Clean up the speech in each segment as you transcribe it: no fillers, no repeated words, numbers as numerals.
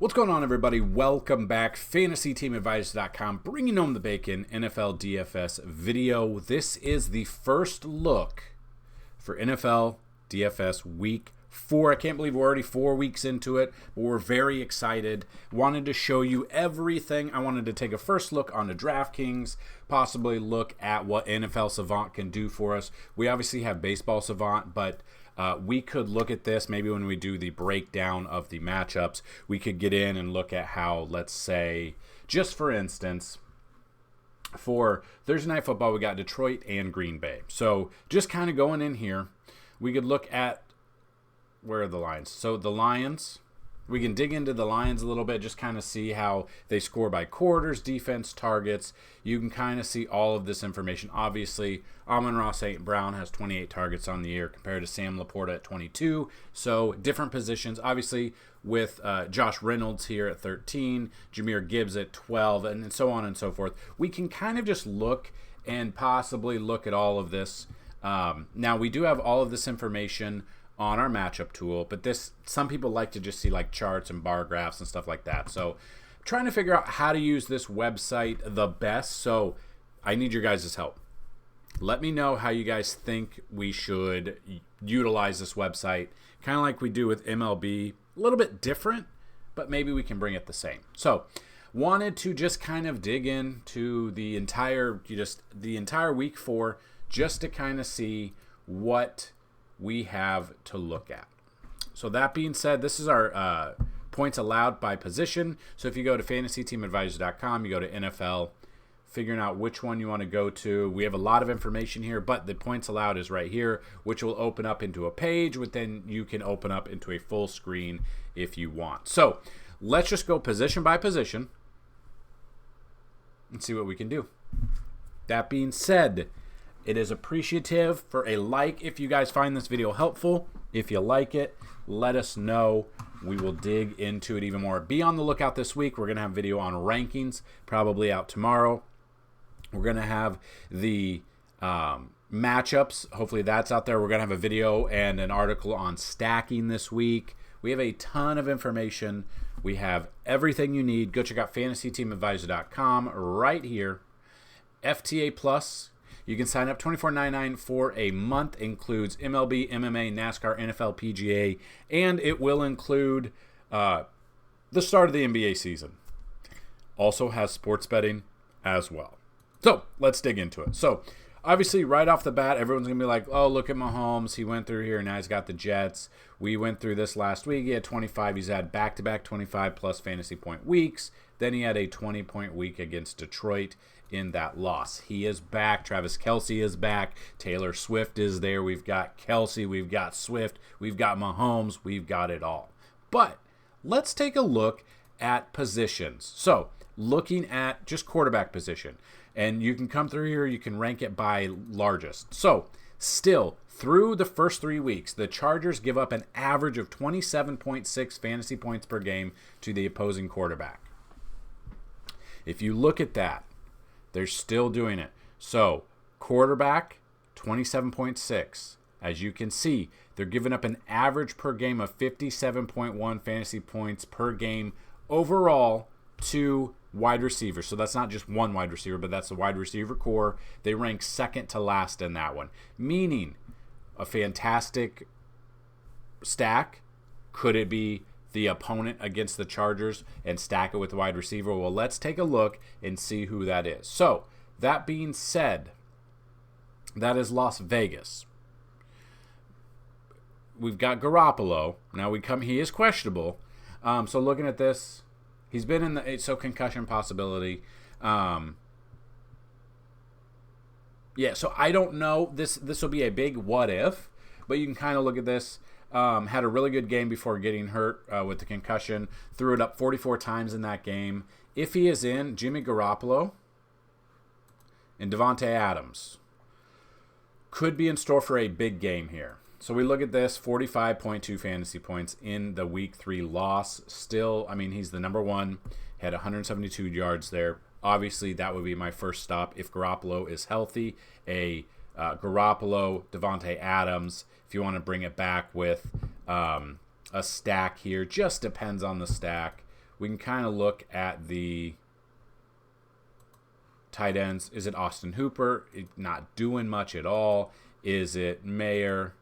What's going on, everybody? Welcome back. FantasyTeamAdvisors.com, bringing home the bacon NFL DFS video. This is the first look for NFL DFS Week 4. I can't believe we're already 4 weeks into it, but we're very excited. Wanted to show you everything. I wanted to take a first look on the DraftKings, possibly look at what NFL Savant can do for us. We obviously have Baseball Savant, but we could look at this maybe when we do the breakdown of the matchups. We could get in and look at how, let's say, just for instance, for Thursday Night Football, we got Detroit and Green Bay. So just kind of going in here, we could look at, where are the Lions? So the Lions, we can dig into the Lions a little bit, just kind of see how they score by quarters, defense, targets. You can kind of see all of this information. Obviously, Amon-Ra St. Brown has 28 targets on the year compared to Sam Laporta at 22. So different positions. Obviously, with Josh Reynolds here at 13, Jahmyr Gibbs at 12, and so on and so forth. We can kind of just look and possibly look at all of this. Now, we do have all of this information on our matchup tool, but some people like to just see like charts and bar graphs and stuff like that. So trying to figure out how to use this website the best. So I need your guys' help. Let me know how you guys think we should utilize this website, kind of like we do with MLB. A little bit different, but maybe we can bring it the same. So wanted to just kind of dig into the entire week 4, just to kind of see what we have to look at. So that being said, this is our points allowed by position. So if you go to FantasyTeamAdvisors.com, you go to NFL, figuring out which one you want to go to. We have a lot of information here, but the points allowed is right here, which will open up into a page, which then you can open up into a full screen if you want. So let's just go position by position and see what we can do. That being said, it is appreciative for a like if you guys find this video helpful. If you like it, let us know. We will dig into it even more. Be on the lookout this week. We're going to have a video on rankings, probably out tomorrow. We're going to have the matchups. Hopefully that's out there. We're going to have a video and an article on stacking this week. We have a ton of information. We have everything you need. Go check out FantasyTeamAdvisor.com right here. FTA Plus. You can sign up $24.99 for a month. Includes MLB, MMA, NASCAR, NFL, PGA, and it will include the start of the NBA season. Also has sports betting as well. So let's dig into it. So obviously, right off the bat, everyone's going to be like, oh, look at Mahomes. He went through here, now he's got the Jets. We went through this last week. He had 25. He's had back-to-back 25-plus fantasy point weeks. Then he had a 20-point week against Detroit in that loss. He is back. Travis Kelce is back. Taylor Swift is there. We've got Kelce. We've got Swift. We've got Mahomes. We've got it all. But let's take a look at positions. So looking at just quarterback position. And you can come through here. You can rank it by largest. So still, through the first 3 weeks, the Chargers give up an average of 27.6 fantasy points per game to the opposing quarterback. If you look at that, they're still doing it. So quarterback, 27.6. As you can see, they're giving up an average per game of 57.1 fantasy points per game overall to wide receivers. So that's not just one wide receiver, but that's the wide receiver core. They rank second to last in that one, meaning a fantastic stack. Could it be the opponent against the Chargers and stack it with the wide receiver? Well, let's take a look and see who that is. So that being said, that is Las Vegas. We've got Garoppolo. Now he is questionable. So looking at this, he's been in the concussion possibility. So I don't know. This will be a big what if, but you can kind of look at this. Had a really good game before getting hurt with the concussion. Threw it up 44 times in that game. If he is in, Jimmy Garoppolo and Davante Adams could be in store for a big game here. So we look at this, 45.2 fantasy points in the week 3 loss. Still, I mean, he's the number one. Had 172 yards there. Obviously, that would be my first stop if Garoppolo is healthy. Garoppolo, Davante Adams. If you want to bring it back with a stack here, just depends on the stack. we can kind of look at the tight ends. Is it Austin Hooper? Not doing much at all. Is it Mayer?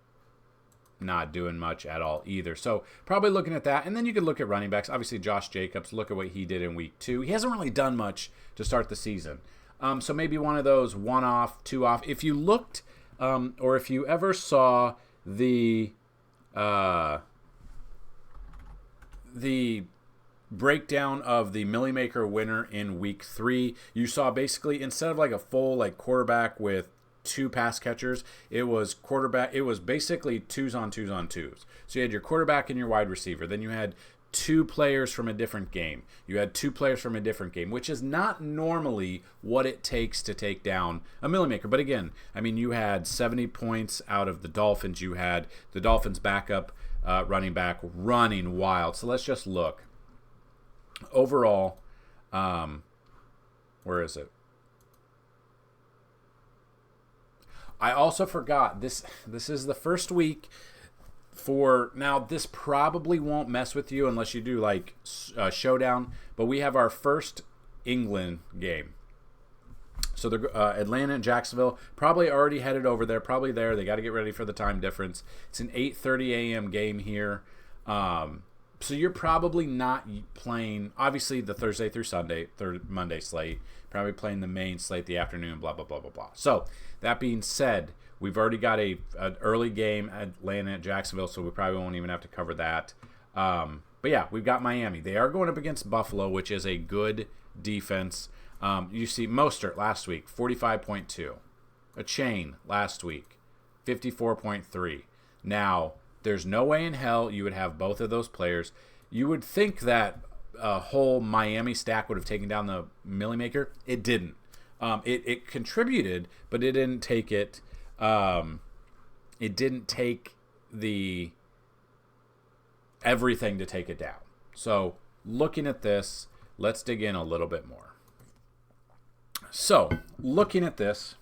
Not doing much at all either. So probably looking at that. And then you could look at running backs. Obviously, Josh Jacobs, look at what he did in week 2. He hasn't really done much to start the season. So maybe one of those 1 off, 2 off. If you looked, or if you ever saw the breakdown of the Millie Maker winner in week 3, you saw basically instead of like a full like quarterback with 2 pass catchers, it was basically 2s on 2s on 2s. So you had your quarterback and your wide receiver. Then you had 2 players from a different game. You had 2 players from a different game, which is not normally what it takes to take down a Millie Maker. But again, I mean, you had 70 points out of the Dolphins. You had the Dolphins backup running back running wild. So let's just look. Overall, where is it? I also forgot, this is the first week for, now this probably won't mess with you unless you do like Showdown, but we have our first England game. So the Atlanta and Jacksonville, probably already headed over there, probably there. They got to get ready for the time difference. It's an 8:30 a.m. game here. So you're probably not playing, obviously, the Thursday through Sunday, Monday slate. Probably playing the main slate the afternoon, blah, blah, blah, blah, blah. So that being said, we've already got an early game at Atlanta at Jacksonville, so we probably won't even have to cover that. But yeah, we've got Miami. They are going up against Buffalo, which is a good defense. You see Mostert last week, 45.2. A Chain last week, 54.3. Now, there's no way in hell you would have both of those players. You would think that a whole Miami stack would have taken down the Millie Maker. It didn't. It contributed, but it didn't take it. It didn't take the everything to take it down. So looking at this, let's dig in a little bit more. So looking at this,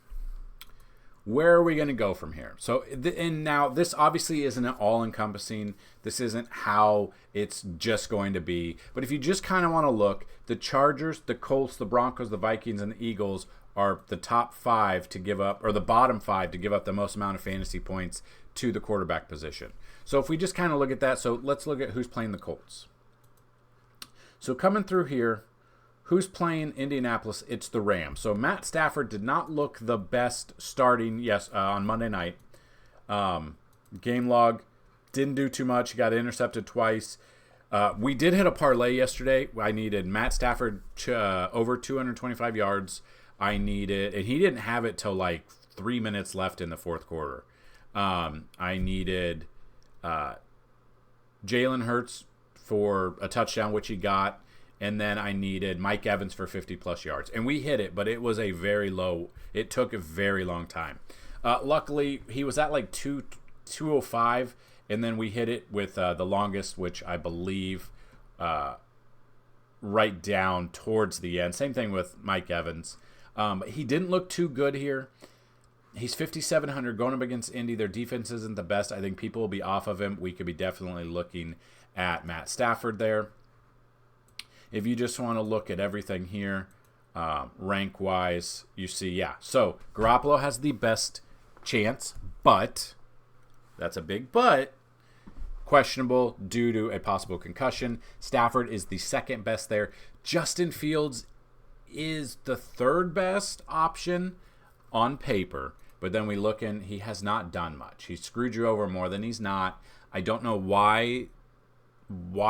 where are we going to go from here? So, and now this obviously isn't all-encompassing. This isn't how it's just going to be. But if you just kind of want to look, the Chargers, the Colts, the Broncos, the Vikings, and the Eagles are the top 5 to give up, or the bottom 5 to give up the most amount of fantasy points to the quarterback position. So if we just kind of look at that, so let's look at who's playing the Colts. So coming through here, who's playing Indianapolis? It's the Rams. So Matt Stafford did not look the best starting, on Monday night. Game log, didn't do too much. He got intercepted twice. We did hit a parlay yesterday. I needed Matt Stafford over 225 yards. And he didn't have it till like 3 minutes left in the fourth quarter. I needed Jalen Hurts for a touchdown, which he got. And then I needed Mike Evans for 50-plus yards. And we hit it, but it was it took a very long time. Luckily, he was at like 205, and then we hit it with the longest, which I believe right down towards the end. Same thing with Mike Evans. He didn't look too good here. He's 5,700 going up against Indy. Their defense isn't the best. I think people will be off of him. We could be definitely looking at Matt Stafford there. If you just want to look at everything here, rank-wise, you see, So Garoppolo has the best chance, but, that's a big but, questionable due to a possible concussion. Stafford is the second best there. Justin Fields is the third best option on paper, but then we look and he has not done much. He screwed you over more than he's not. I don't know why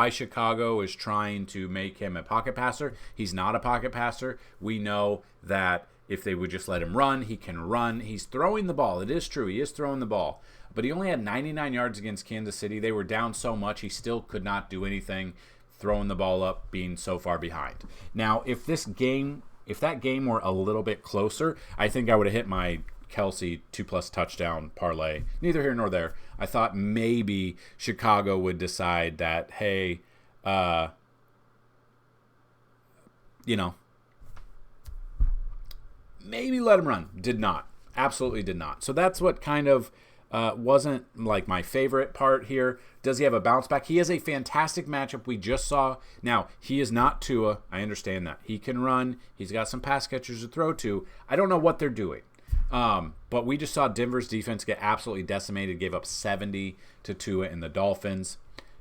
Chicago is trying to make him a pocket passer. He's not a pocket passer. We know that if they would just let him run, he can run. He's throwing the ball. It is true. He is throwing the ball. But he only had 99 yards against Kansas City. They were down so much, he still could not do anything throwing the ball up, being so far behind. Now, if that game were a little bit closer, I think I would have hit my Kelsey 2+ touchdown parlay. Neither here nor there. I thought maybe Chicago would decide that, hey, maybe let him run. Did not. Absolutely did not. So that's what kind of wasn't like my favorite part here. Does he have a bounce back? He has a fantastic matchup we just saw. Now, he is not Tua. I understand that. He can run. He's got some pass catchers to throw to. I don't know what they're doing. But we just saw Denver's defense get absolutely decimated, gave up 70 to Tua and the Dolphins.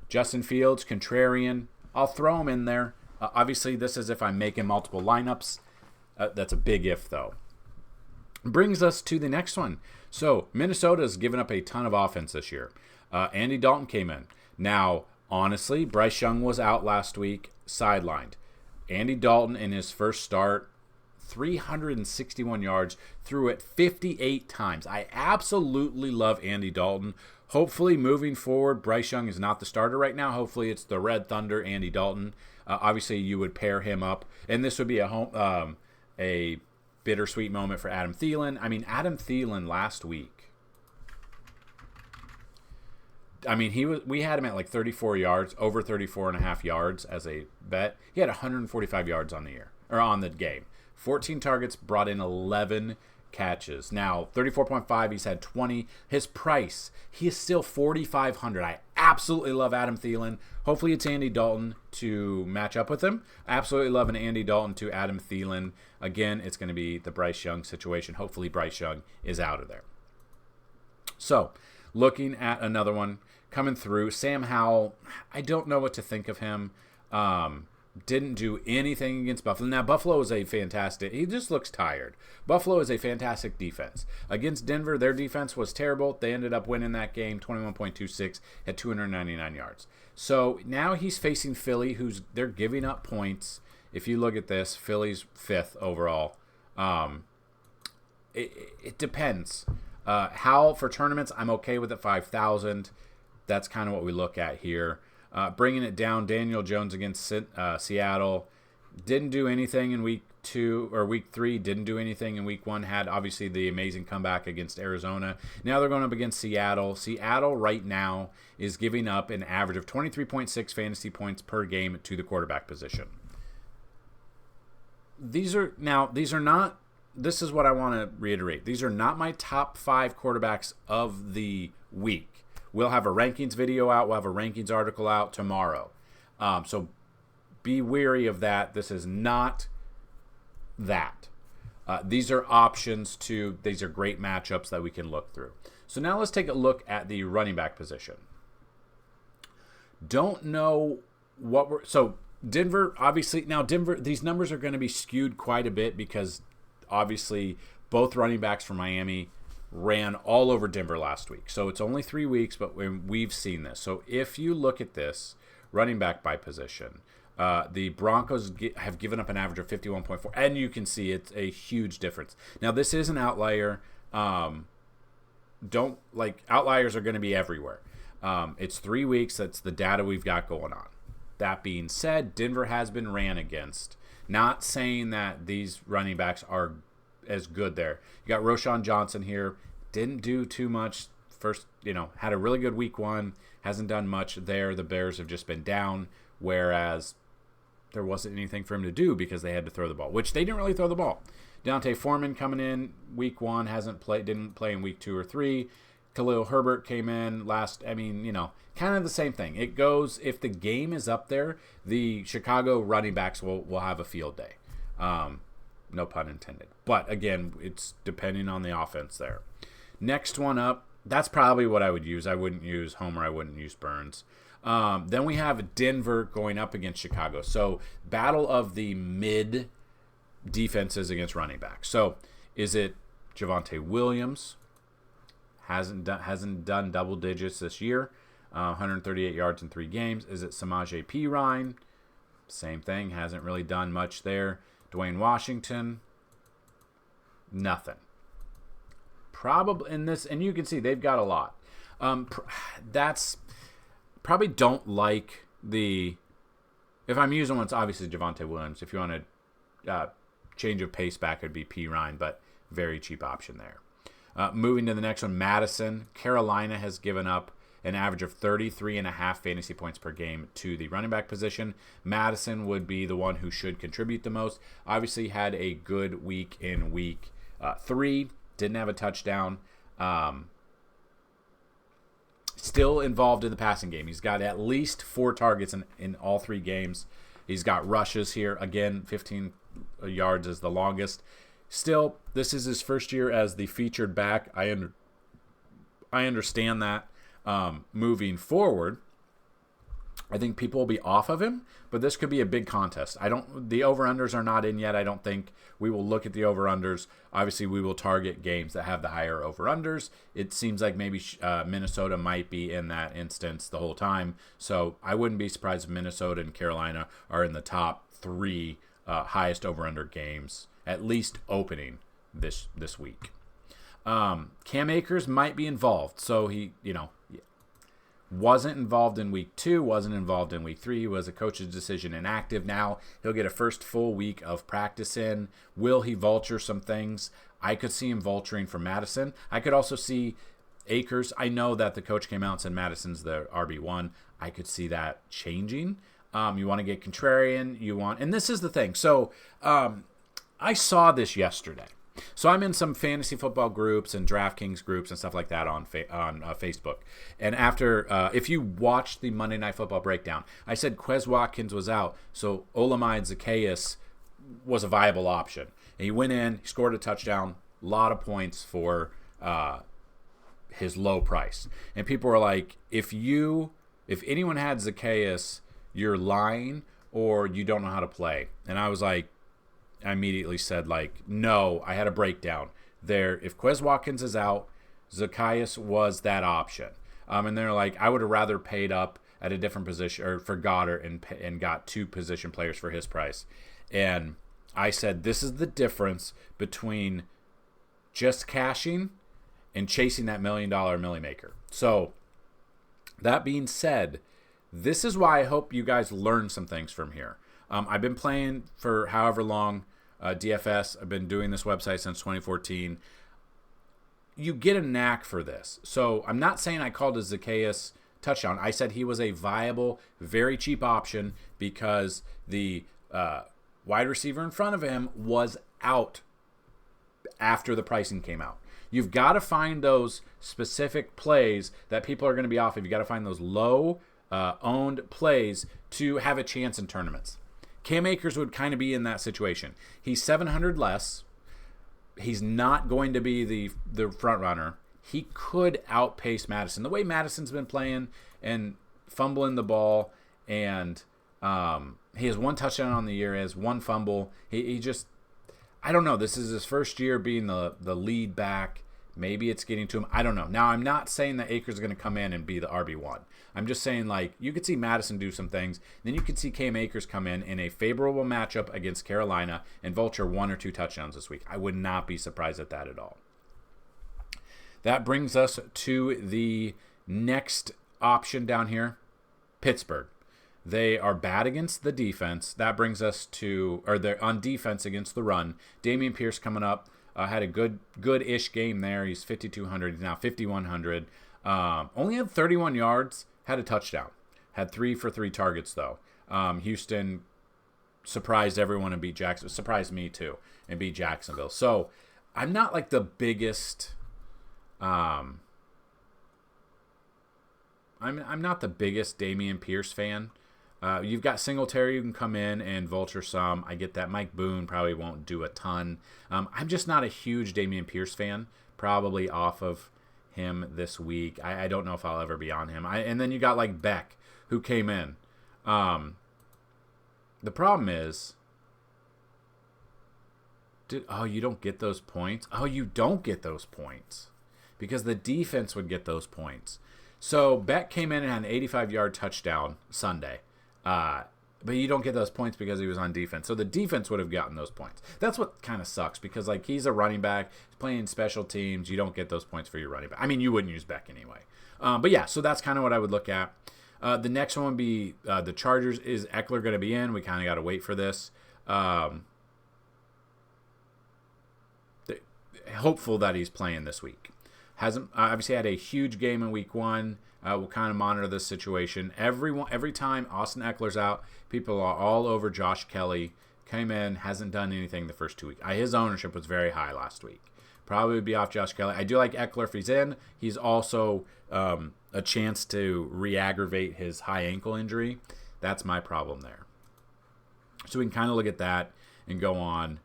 Justin Fields, contrarian. I'll throw him in there. Obviously, this is if I'm making multiple lineups. That's a big if, though. Brings us to the next one. So, Minnesota's given up a ton of offense this year. Andy Dalton came in. Now, honestly, Bryce Young was out last week, sidelined. Andy Dalton in his first start, 361 yards, threw it 58 times. I absolutely love Andy Dalton. Hopefully, moving forward, Bryce Young is not the starter right now. Hopefully, it's the Red Thunder, Andy Dalton. Obviously, you would pair him up, and this would be a bittersweet moment for Adam Thielen. I mean, Adam Thielen last week, I mean, we had him at like 34 yards, over 34.5 yards as a bet. He had 145 yards on the year, or on the game. 14 targets, brought in 11 catches. Now, 34.5, he's had 20. His price, he is still 4,500. I absolutely love Adam Thielen. Hopefully it's Andy Dalton to match up with him. I absolutely love an Andy Dalton to Adam Thielen. Again, it's going to be the Bryce Young situation. Hopefully Bryce Young is out of there. So, looking at another one coming through, Sam Howell, I don't know what to think of him. Didn't do anything against Buffalo. Now, Buffalo is a fantastic... He just looks tired. Buffalo is a fantastic defense. Against Denver, their defense was terrible. They ended up winning that game, 21.26 at 299 yards. So now he's facing Philly, they're giving up points. If you look at this, Philly's 5th overall. It depends. Howell, for tournaments, I'm okay with it, 5,000. That's kind of what we look at here. Bringing it down, Daniel Jones against Seattle. Didn't do anything in week 2 or week 3. Didn't do anything in week 1. Had obviously the amazing comeback against Arizona. Now they're going up against Seattle. Seattle right now is giving up an average of 23.6 fantasy points per game to the quarterback position. This is what I want to reiterate. These are not my top 5 quarterbacks of the week. We'll have a rankings video out. We'll have a rankings article out tomorrow. So be wary of that. This is not that. These are options these are great matchups that we can look through. So now let's take a look at the running back position. Don't know so Denver, obviously, now Denver, these numbers are going to be skewed quite a bit because obviously both running backs from Miami ran all over Denver last week. So it's only 3 weeks, but we've seen this. So if you look at this, running back by position, the Broncos have given up an average of 51.4, and you can see it's a huge difference. Now, this is an outlier. Outliers are going to be everywhere. It's 3 weeks. That's the data we've got going on. That being said, Denver has been ran against. Not saying that these running backs are as good there. You got Roschon Johnson here. Didn't do too much. First, had a really good week 1. Hasn't done much there. The Bears have just been down, whereas there wasn't anything for him to do because they had to throw the ball, which they didn't really throw the ball. Deontay Foreman coming in week 1, didn't play in week 2 or 3. Khalil Herbert came in kind of the same thing. It goes, if the game is up there, the Chicago running backs will have a field day. No pun intended. But again, it's depending on the offense there. Next one up, that's probably what I would use. I wouldn't use Homer. I wouldn't use Burns. Then we have Denver going up against Chicago. So battle of the mid defenses against running backs. So is it Javonte Williams? Hasn't done double digits this year. 138 yards in 3 games. Is it Samaje Perine? Same thing. Hasn't really done much there. Dwayne Washington, nothing. Probably in this, and you can see they've got a lot. That's probably don't like the. If I'm using one, it's obviously Javonte Williams. If you want to change of pace back, it'd be Perine, but very cheap option there. Moving to the next one, Madison. Carolina has given up an average of 33.5 fantasy points per game to the running back position. Madison would be the one who should contribute the most. Obviously had a good week in week 3. Didn't have a touchdown. Still involved in the passing game. He's got at least 4 targets in all 3 games. He's got rushes here. Again, 15 yards is the longest. Still, this is his first year as the featured back. I understand that moving forward. I think people will be off of him, but this could be a big contest. The over-unders are not in yet. I don't think we will look at the over-unders. Obviously, we will target games that have the higher over-unders. It seems like maybe Minnesota might be in that instance the whole time. So I wouldn't be surprised if Minnesota and Carolina are in the top 3 highest over-under games, at least opening this week. Cam Akers might be involved. So he, wasn't involved in week 2, wasn't involved in week 3, was a coach's decision inactive. Now he'll get a first full week of practice in. Will he vulture some things? I could see him vulturing for Madison. I could also see Akers. I know that the coach came out and said Madison's the RB1. I could see that changing. You want to get contrarian. And this is the thing. So I saw this yesterday. So I'm in some fantasy football groups and DraftKings groups and stuff like that on Facebook. And after, if you watched the Monday Night Football breakdown, I said Quez Watkins was out, so Olamide Zacchaeus was a viable option. And he went in, he scored a touchdown, a lot of points for his low price. And people were like, if anyone had Zacchaeus, you're lying or you don't know how to play. And I was like, I immediately said, no, I had a breakdown there. If Quez Watkins is out, Zacchaeus was that option. And they're like, I would have rather paid up at a different position or for Goddard and got 2 position players for his price. And I said, this is the difference between just cashing and chasing that $1 million milli maker. So that being said, this is why I hope you guys learn some things from here. I've been playing for however long, DFS. I've been doing this website since 2014. You get a knack for this. So I'm not saying I called a Zacchaeus touchdown. I said he was a viable, very cheap option because the wide receiver in front of him was out after the pricing came out. You've got to find those specific plays that people are going to be off of. You've got to find those low owned plays to have a chance in tournaments. Cam Akers would kind of be in that situation. He's 700 less. He's not going to be the front runner. He could outpace Madison. The way Madison's been playing and fumbling the ball, and he has 1 touchdown on the year, he has 1 fumble. He just, I don't know. This is his first year being the lead back. Maybe it's getting to him. I don't know. Now, I'm not saying that Akers is going to come in and be the RB1. I'm just saying, you could see Madison do some things. Then you could see Cam Akers come in a favorable matchup against Carolina and vulture 1 or 2 touchdowns this week. I would not be surprised at that at all. That brings us to the next option down here, Pittsburgh. They are bad against the defense. That brings us to, or they're on defense against the run. Dameon Pierce coming up. Had a good-ish game there. He's 5,200. He's now 5,100. Only had 31 yards. Had a touchdown. Had 3 for 3 targets, though. Houston surprised everyone and beat Jacksonville. Surprised me, too, and beat Jacksonville. So, I'm not the biggest... I'm not the biggest Dameon Pierce fan. You've got Singletary who can come in and vulture some. I get that. Mike Boone probably won't do a ton. I'm just not a huge Dameon Pierce fan. Probably off of him this week. I don't know if I'll ever be on him. And then you got Beck who came in. The problem is, you don't get those points? Oh, you don't get those points because the defense would get those points. So Beck came in and had an 85-yard touchdown Sunday. But you don't get those points because he was on defense. So the defense would have gotten those points. That's what kind of sucks because he's a running back, he's playing special teams. You don't get those points for your running back. I mean, you wouldn't use Beck anyway. But yeah, so that's kind of what I would look at. The next one would be the Chargers. Is Eckler going to be in? We kind of got to wait for this. Hopeful that he's playing this week. Hasn't obviously had a huge game in week 1. We'll kind of monitor this situation. Every time Austin Eckler's out, people are all over Josh Kelly. Came in, hasn't done anything the first 2 weeks. His ownership was very high last week. Probably would be off Josh Kelly. I do like Eckler if he's in. He's also a chance to re-aggravate his high ankle injury. That's my problem there. So we can kind of look at that and go on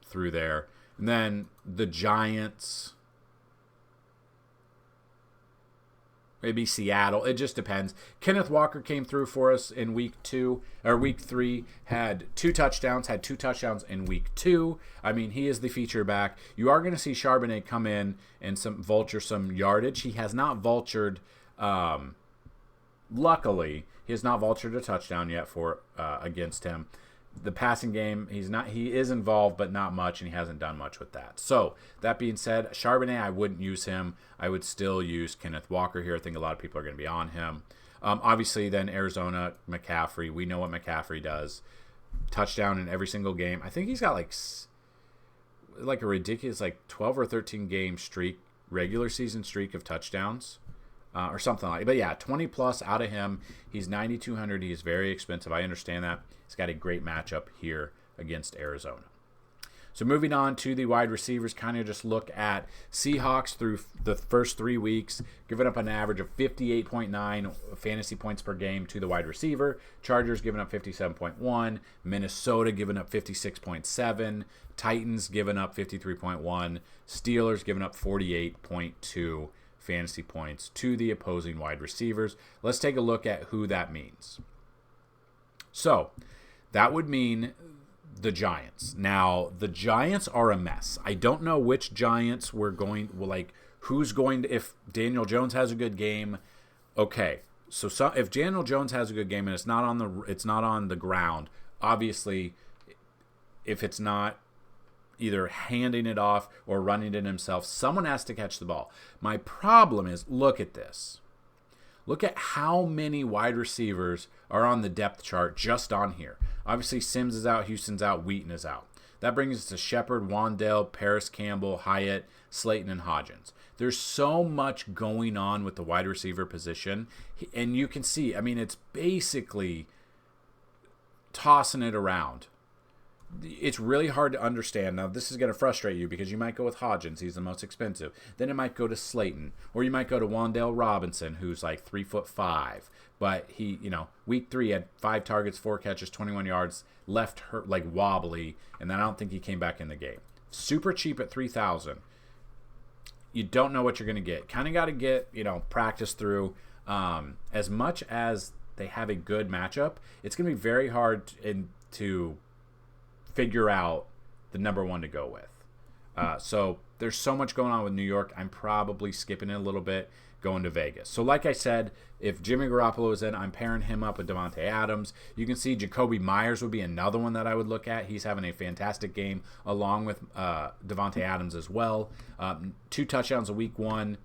through there. And then the Giants, maybe Seattle. It just depends. Kenneth Walker came through for us in week 3, had 2 touchdowns, in week 2. I mean, he is the feature back. You are going to see Charbonnet come in and vulture some yardage. He has not vultured, luckily, he has not vultured a touchdown yet for against him. The passing game, he is involved, but not much, and he hasn't done much with that. So, that being said, Charbonnet, I wouldn't use him. I would still use Kenneth Walker here. I think a lot of people are going to be on him. Obviously, then Arizona, McCaffrey. We know what McCaffrey does. Touchdown in every single game. I think he's got like a ridiculous 12 or 13 game streak, regular season streak of touchdowns. Or something like that. But yeah, 20 plus out of him. He's 9,200. He is very expensive. I understand that. He's got a great matchup here against Arizona. So moving on to the wide receivers, kind of just look at Seahawks through the first 3 weeks, giving up an average of 58.9 fantasy points per game to the wide receiver. Chargers giving up 57.1. Minnesota giving up 56.7. Titans giving up 53.1. Steelers giving up 48.2 fantasy points to the opposing wide receivers. Let's take a look at who that means. So that would mean the Giants. Now, the Giants are a mess. I don't know which Giants who's going to, if Daniel Jones has a good game, okay. So if Daniel Jones has a good game and it's not on the ground, obviously, if it's not either handing it off or running it himself, someone has to catch the ball. My problem is, look at this. Look at how many wide receivers are on the depth chart just on here. Obviously, Sims is out, Houston's out, Wheaton is out. That brings us to Shepard, Wandale, Paris Campbell, Hyatt, Slayton, and Hodgins. There's so much going on with the wide receiver position, and you can see, I mean, it's basically tossing it around. It's really hard to understand. Now, this is going to frustrate you because you might go with Hodgins. He's the most expensive. Then it might go to Slayton. Or you might go to Wandale Robinson, who's like 3'5". But he, week 3 had 5 targets, 4 catches, 21 yards, left hurt, wobbly. And then I don't think he came back in the game. Super cheap at $3,000. You don't know what you're going to get. Kind of got to get, practice through. As much as they have a good matchup, it's going to be very hard to figure out the number 1 to go with. So there's so much going on with New York. I'm probably skipping it a little bit, going to Vegas. So like I said, if Jimmy Garoppolo is in, I'm pairing him up with Davante Adams. You can see Jacoby Myers would be another one that I would look at. He's having a fantastic game along with Davante Adams as well. 2 touchdowns in week 1.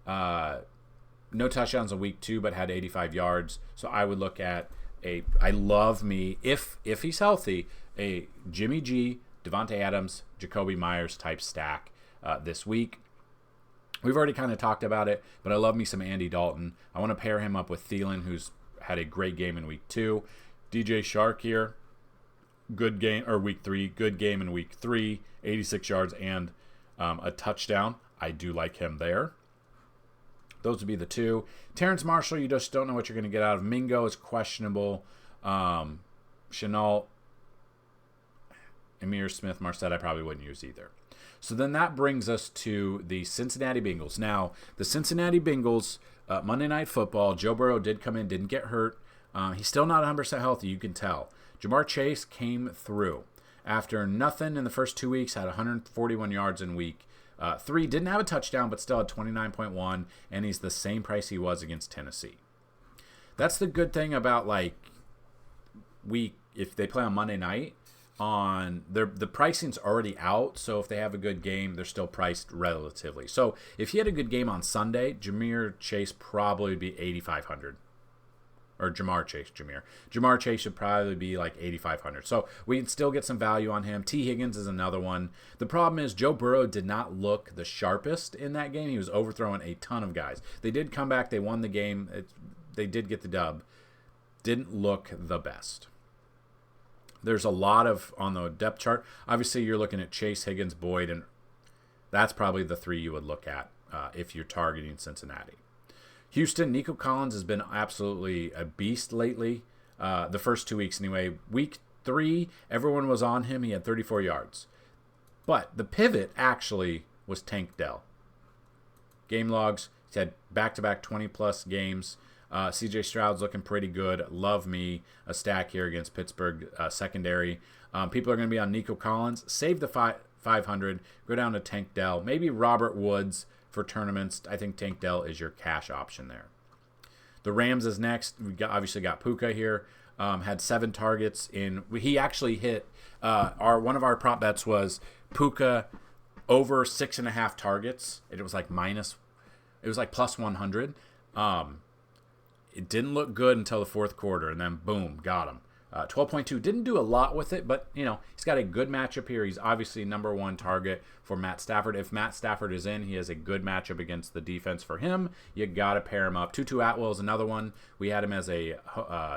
No touchdowns in week 2, but had 85 yards. So I would look at I love me, if he's healthy, a Jimmy G, Davante Adams, Jacoby Myers type stack this week. We've already kind of talked about it, but I love me some Andy Dalton. I want to pair him up with Thielen, who's had a great game in week 2. DJ Shark here, good game, or week 3, good game in week 3, 86 yards and a touchdown. I do like him there. Those would be the 2. Terrence Marshall, you just don't know what you're going to get out of. Mingo is questionable. Chenault, Amir Smith, Marset, I probably wouldn't use either. So then that brings us to the Cincinnati Bengals. Now, the Cincinnati Bengals, Monday Night Football, Joe Burrow did come in, didn't get hurt. He's still not 100% healthy, you can tell. Jamar Chase came through. After nothing in the first 2 weeks, had 141 yards in week 3. Didn't have a touchdown, but still had 29.1, and he's the same price he was against Tennessee. That's the good thing about, if they play on Monday night, the pricing's already out, so if they have a good game, they're still priced relatively. So if he had a good game on Sunday, Jamar Chase probably would be $8,500. Or Jamar Chase should probably be like $8,500. So we can still get some value on him. T. Higgins is another one. The problem is Joe Burrow did not look the sharpest in that game. He was overthrowing a ton of guys. They did come back. They won the game. They did get the dub. Didn't look the best. There's a lot on the depth chart. Obviously, you're looking at Chase, Higgins, Boyd, and That's probably the three you would look at if you're targeting Cincinnati. Houston, Nico Collins has been absolutely a beast lately. The first 2 weeks anyway. Week 3, everyone was on him. He had 34 yards. But the pivot actually was Tank Dell. Game logs, he's had back-to-back 20-plus games. CJ Stroud's looking pretty good. Love me a stack here against Pittsburgh secondary. People are going to be on Nico Collins. Save the 500. Go down to Tank Dell. Maybe Robert Woods for tournaments. I think Tank Dell is your cash option there. The Rams is next. Obviously got Puka here. Had 7 targets in. He actually hit. One of our prop bets was Puka over 6.5 targets. It was like plus 100. It didn't look good until the fourth quarter, and then boom, got him. 12.2 didn't do a lot with it, but he's got a good matchup here. He's obviously number 1 target for Matt Stafford. If Matt Stafford is in, he has a good matchup against the defense for him. You got to pair him up. Tutu Atwell is another one. We had him as a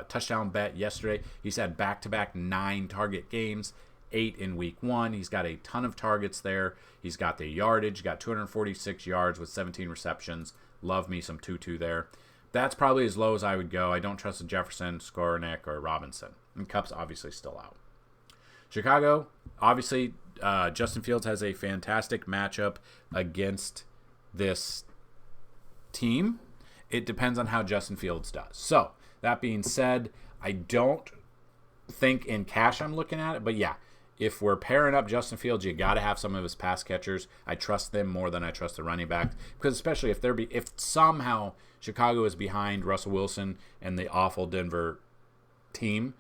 touchdown bet yesterday. He's had back-to-back 9 target games, 8 in week 1. He's got a ton of targets there. He's got the yardage, got 246 yards with 17 receptions. Love me some Tutu there. That's probably as low as I would go. I don't trust the Jefferson, Skowronek, or Robinson. And Kupp's obviously still out. Chicago, obviously, Justin Fields has a fantastic matchup against this team. It depends on how Justin Fields does. So, that being said, I don't think in cash I'm looking at it. But yeah, if we're pairing up Justin Fields, you got to have some of his pass catchers. I trust them more than I trust the running back. Because especially if somehow Chicago is behind Russell Wilson and the awful Denver team,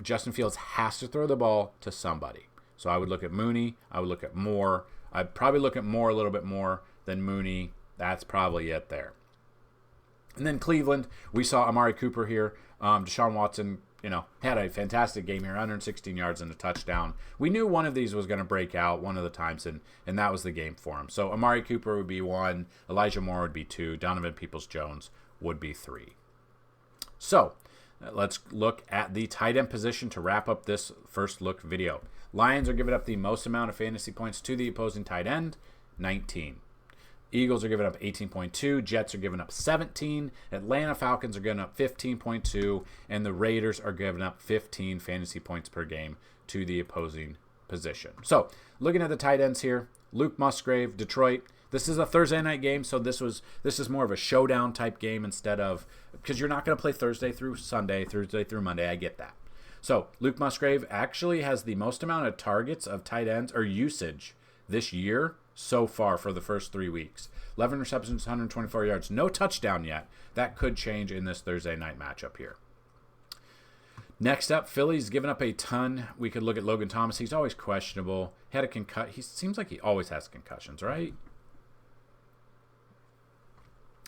Justin Fields has to throw the ball to somebody. So I would look at Mooney. I would look at Moore. I'd probably look at Moore a little bit more than Mooney. That's probably it there. And then Cleveland, we saw Amari Cooper here. Deshaun Watson, had a fantastic game here, 116 yards and a touchdown. We knew one of these was going to break out one of the times, and that was the game for him. So Amari Cooper would be 1, Elijah Moore would be 2, Donovan Peoples-Jones would be 3. So let's look at the tight end position to wrap up this first look video. Lions are giving up the most amount of fantasy points to the opposing tight end, 19. Eagles are giving up 18.2. Jets are giving up 17. Atlanta Falcons are giving up 15.2. And the Raiders are giving up 15 fantasy points per game to the opposing position. So, looking at the tight ends here, Luke Musgrave, Detroit. This is a Thursday night game, so this is more of a showdown type game instead of, because you're not going to play Thursday through Sunday, Thursday through Monday. I get that. So, Luke Musgrave actually has the most amount of targets of tight ends or usage this year so far for the first 3 weeks. 11 receptions, 124 yards. No touchdown yet. That could change in this Thursday night matchup here. Next up, Philly's given up a ton. We could look at Logan Thomas. He's always questionable. He seems like he always has concussions, right?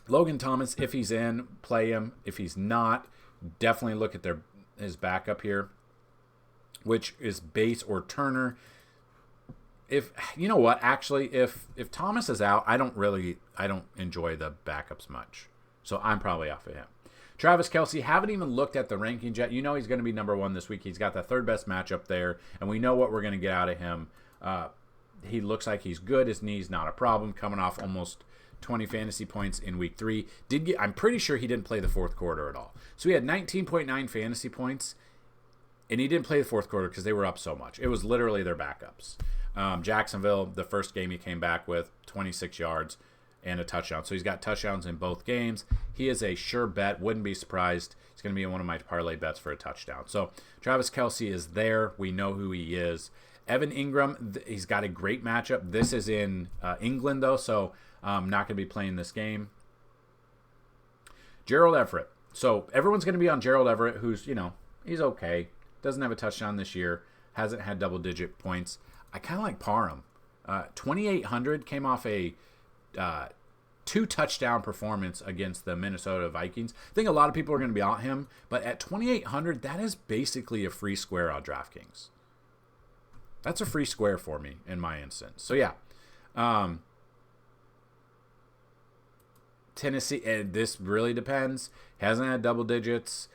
Logan Thomas, if he's in, play him. If he's not, definitely look at his backup here, which is Bates or Turner. If Thomas is out, I don't enjoy the backups much. So I'm probably off of him. Travis Kelce, haven't even looked at the rankings yet. He's going to be number 1 this week. He's got the 3rd best matchup there, and we know what we're going to get out of him. He looks like he's good. His knee's not a problem, coming off almost 20 fantasy points in week 3. I'm pretty sure he didn't play the fourth quarter at all. So he had 19.9 fantasy points, and he didn't play the fourth quarter because they were up so much. It was literally their backups. Jacksonville, the first game he came back with 26 yards and a touchdown. So he's got touchdowns in both games. He is a sure bet. Wouldn't be surprised. He's going to be one of my parlay bets for a touchdown. So Travis Kelce is there. We know who he is. Evan Ingram, he's got a great matchup. This is in England, though, so not going to be playing this game. Gerald Everett. So everyone's going to be on Gerald Everett, who's, he's okay. Doesn't have a touchdown this year. Hasn't had double-digit points. I kind of like Parham. 2,800 came off a 2-touchdown performance against the Minnesota Vikings. I think a lot of people are going to be on him, but at 2,800, that is basically a free square on DraftKings. That's a free square for me in my instance. So, yeah. Tennessee, this really depends. Hasn't had double digits.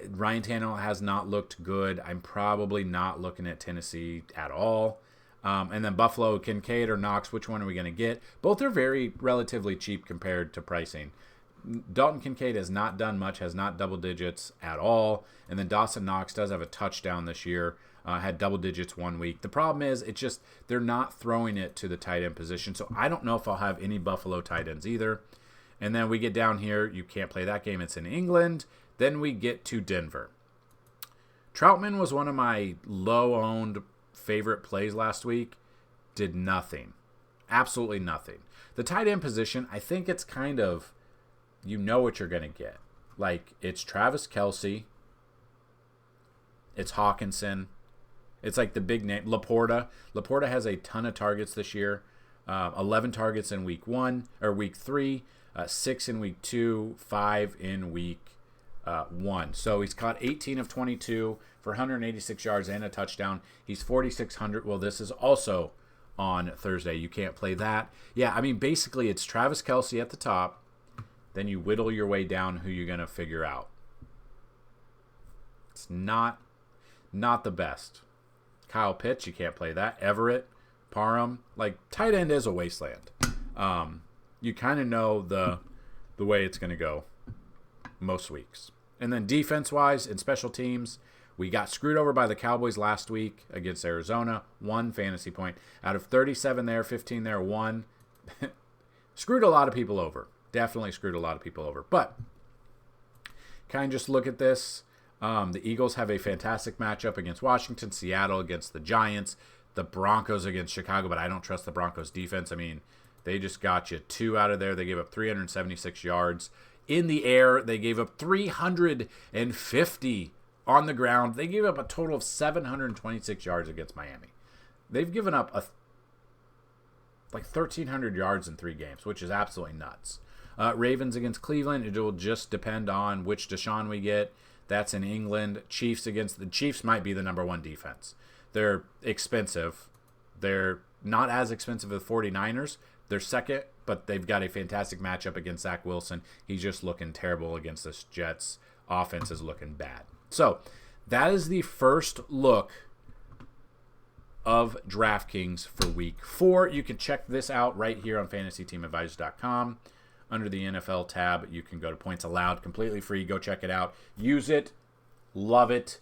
Ryan Tannehill has not looked good. I'm probably not looking at Tennessee at all. And then Buffalo, Kincaid, or Knox, which one are we going to get? Both are very relatively cheap compared to pricing. Dalton Kincaid has not done much, has not double digits at all. And then Dawson Knox does have a touchdown this year, had double digits 1 week. The problem is it's just they're not throwing it to the tight end position. So I don't know if I'll have any Buffalo tight ends either. And then we get down here. You can't play that game. It's in England. Then we get to Denver. Troutman was one of my low-owned favorite plays last week. Did nothing. Absolutely nothing. The tight end position, I think it's kind of, you know what you're going to get. Like, it's Travis Kelce. It's Hawkinson. It's like the big name. Laporta. Laporta has a ton of targets this year. 11 targets in week 3, 6 in week 2, 5 in week 1. So he's caught 18 of 22 for 186 yards and a touchdown. He's 4,600. Well, this is also on Thursday. You can't play that. Yeah, I mean, basically it's Travis Kelce at the top. Then you whittle your way down who you're going to figure out. It's not the best. Kyle Pitts, you can't play that. Everett, Parham. Like, tight end is a wasteland. You kind of know the way it's going to go most weeks. And then defense-wise and special teams, we got screwed over by the Cowboys last week against Arizona. 1 fantasy point. Out of 37 there, 15 there, 1. Screwed a lot of people over. Definitely screwed a lot of people over. But kind of just look at this. The Eagles have a fantastic matchup against Washington, Seattle against the Giants, the Broncos against Chicago, but I don't trust the Broncos defense. I mean, they just got you 2 out of there. They gave up 376 yards. In the air, they gave up 350 on the ground. They gave up a total of 726 yards against Miami. They've given up like 1,300 yards in 3 games, which is absolutely nuts. Ravens against Cleveland, it will just depend on which Deshaun we get. That's in England. Chiefs against the Chiefs might be the number 1 defense. They're expensive. They're not as expensive as the 49ers. They're second, but they've got a fantastic matchup against Zach Wilson. He's just looking terrible against this Jets. Offense is looking bad. So that is the first look of DraftKings for week 4. You can check this out right here on FantasyTeamAdvisors.com. Under the NFL tab, you can go to Points Allowed, completely free. Go check it out. Use it. Love it.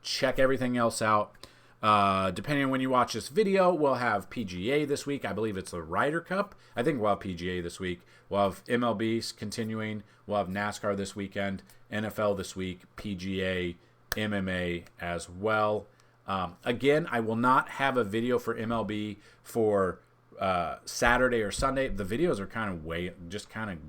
Check everything else out. Depending on when you watch this video, we'll have PGA this week. I believe it's the Ryder Cup. I think we'll have PGA this week. We'll have MLB continuing. We'll have NASCAR this weekend. NFL this week. PGA, MMA as well. Again, I will not have a video for MLB for Saturday or Sunday. The videos are kind of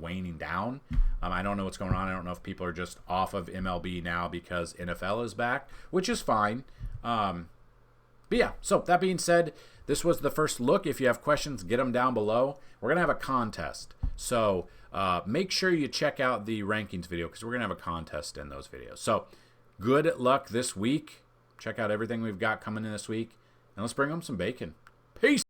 waning down. I don't know what's going on. I don't know if people are just off of MLB now because NFL is back, which is fine. But yeah, so that being said, this was the first look. If you have questions, get them down below. We're going to have a contest. So make sure you check out the rankings video because we're going to have a contest in those videos. So good luck this week. Check out everything we've got coming in this week. And let's bring home some bacon. Peace.